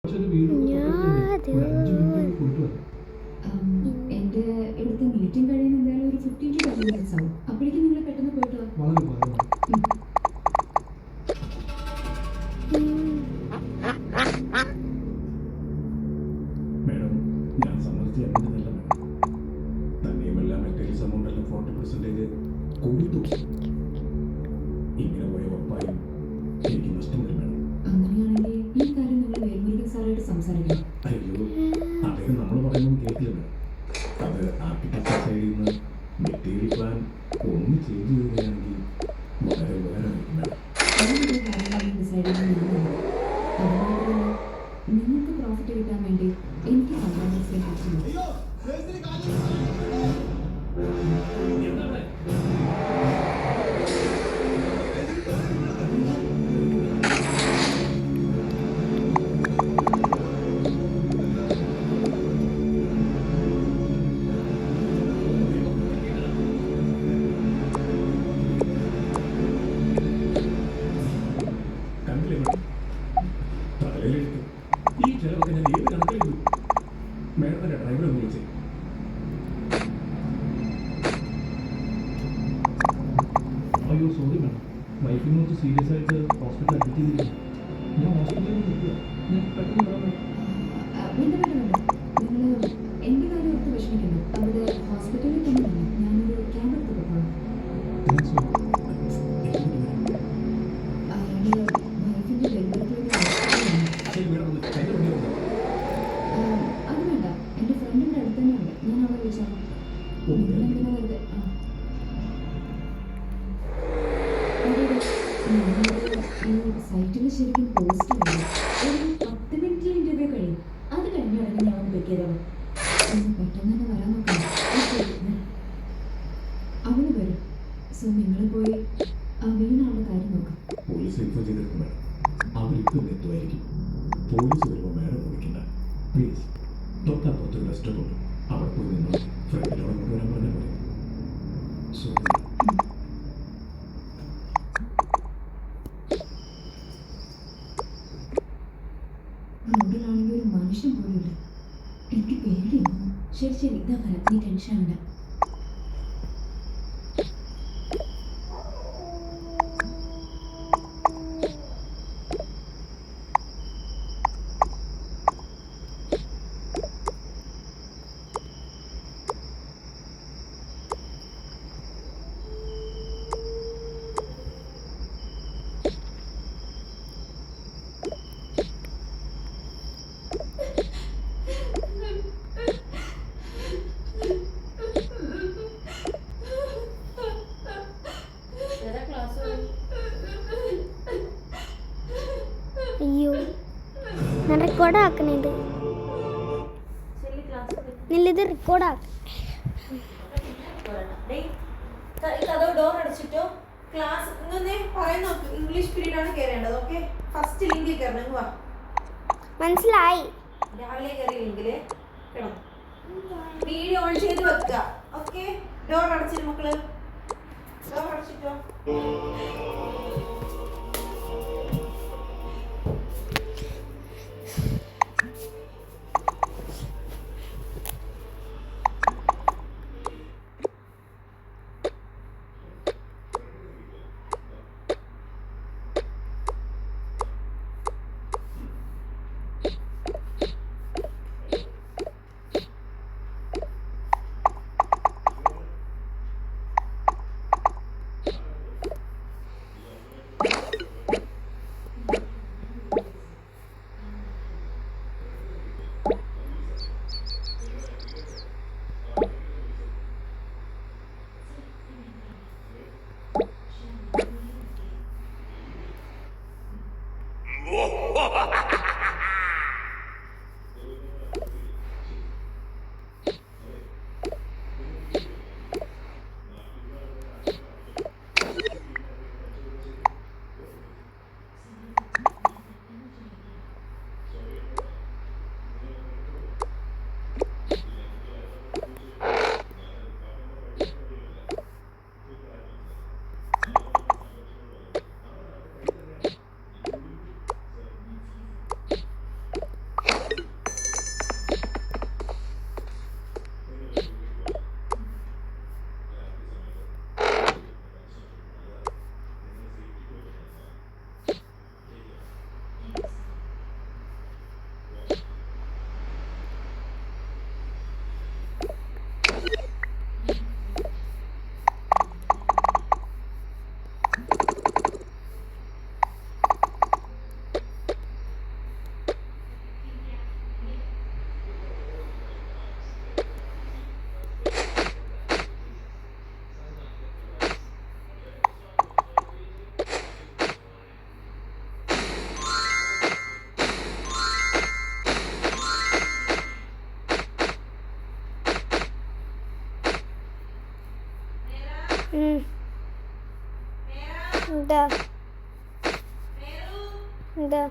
എൻ്റെ ഇവിടുത്തെ മീറ്റിംഗ് കഴിയാൻ എന്തായാലും ഒരു 15 to 20 minutes ആവും. അപ്പോഴേക്കും നിങ്ങൾ പെട്ടെന്ന് പോയിട്ട് വാ. മേഡം, ഞാൻ സമ്മതിച്ച എമൗണ്ടല്ല മേഡം. തന്നെയുമല്ല മെറ്റീരിയൽസ് എമൗണ്ടെല്ലാം 40% കൊടുത്തു. ഇങ്ങനെ പോയ ഉറപ്പായും എനിക്ക് നഷ്ടം വരും മേഡം. അങ്ങനെയാണെങ്കിൽ ഈ കാര്യം നിങ്ങൾ വേൽമുരുകൻ സാറായിട്ട് സംസാരിക്കണം. അയ്യോ, അദ്ദേഹം നമ്മൾ പറയുന്നത് കേൾക്കില്ല മേഡം. അത് ആർക്കിടെക്ചർ സൈഡിൽ നിന്ന് മെറ്റീരിയൽ പ്ലാൻ ഒന്ന് ചേഞ്ച് ചെയ്യുകയാണെങ്കിൽ വളരെ ഉപകാരമായിരിക്കും മേഡം. അതിൻ്റെ കാര്യങ്ങൾ ഡിസൈഡ് ചെയ്യുന്നത് അതുകൊണ്ട് തന്നെ നിങ്ങൾക്ക് പ്രോഫിറ്റ് കിട്ടാൻ വേണ്ടി എനിക്ക് കോംപ്രമൈസ് ചെയ്യാൻ പറ്റുന്നു. കണ്ടില്ലേ മേഡം, തലയിലെടുത്ത് ഈ ചിലവൊക്കെ ഞാൻ ഏത് കണക്കിലെടുത്തു. മേഡം തന്നെ ഡ്രൈവറെ ഒന്ന് വിളിച്ചേ. അയ്യോ സോറി മാഡം, വൈഫിനെ കുറച്ച് സീരിയസ് ആയിട്ട് ഹോസ്പിറ്റലിൽ അഡ്മിറ്റ് ചെയ്തിരിക്കുന്നു. ഞാൻ ഹോസ്പിറ്റലിൽ നിൽക്കുക, ഞാൻ പെട്ടെന്ന് വരാൻ വേണ്ട വേണ്ട വേണ്ട, നിങ്ങൾ എൻ്റെ കാര്യം ഓർത്ത് വിഷമിക്കുന്നു. അവിടെ ഹോസ്പിറ്റലിൽ തന്നെ തന്നെ ഞാനൊരു ക്യാബ് എടുത്ത് പോകണം. Thanks ma'am. അയാൾ വൈഫിൻ്റെ ഡെലിവറിക്ക് ശരി മേഡം, ഒന്ന് കയ്യിൽ കൊണ്ടുവന്നു. അത് വേണ്ട, എൻ്റെ ഫ്രണ്ടിൻ്റെ അടുത്ത് തന്നെയുണ്ട്. ഞാൻ അവളെ വിളിച്ചോളാം. നിങ്ങളെന്തിനാ വെറുതെ ഈ സൈറ്റിൽ ശരിക്കും പോസ്റ്റ് ചെയ്യണം. ഒരു 10 മിനിറ്റിൽ ഇൻ്റർവ്യൂ കഴിയും. അത് കഴിഞ്ഞ ഉടനെ ഞാൻ ഒന്ന് പിക്ക് ചെയ്തോളാം. പെട്ടെന്ന് തന്നെ വരാൻ നോക്കണം. അവള് വരും. സോ നിങ്ങൾ പോയി ആ വീണാളുടെ കാര്യം നോക്കാം. പോലീസ് ഇൻഫോം ചെയ്തിട്ടുണ്ട് മേഡം. അവരിപ്പം എത്തുമായിരിക്കും. പോലീസ് വരുമ്പോൾ മേഡം വിളിക്കണ്ട പ്ലീസ്. തൊട്ടപ്പുറത്തൊരു റെസ്റ്റോറൻറ്റ് ഉണ്ട്, അവിടെ പോയി നിന്ന് ഫ്രണ്ടിനോട് കൊണ്ടുവരാൻ പറഞ്ഞാൽ മതി. സോറി. റോഡിലാണെങ്കിൽ ഒരു മനുഷ്യൻ പോലും ഇല്ല. എനിക്ക് പേടിയാവും. ശരി ശരി, ഇതാ വരാം, നീ ടെൻഷൻ ആവണ്ട. അയ്യോ ഞാൻ റെക്കോർഡാക്കണത് ഇത് റെക്കോർഡാക്ക. ഡോർ അടച്ചിട്ടോ. ക്ലാസ് ഇങ്ങനെ പറയുന്ന ഇംഗ്ലീഷ് പീരീഡ് ആണ് കയറേണ്ടത്. ഓക്കെ, ഫസ്റ്റ് ലിങ്കിൽ കയറണം. വാ, മനസ്സിലായി. രാവിലെ കയറി ലിങ്കില് കിടന്നു. വീഡിയോ ഓൺ ചെയ്ത് വെക്കുക. ഓക്കെ, ഡോർ അടച്ചിട്ട് മക്കള്, ഡോർ അടച്ചിട്ടോ. എന്താ മേരു എന്താ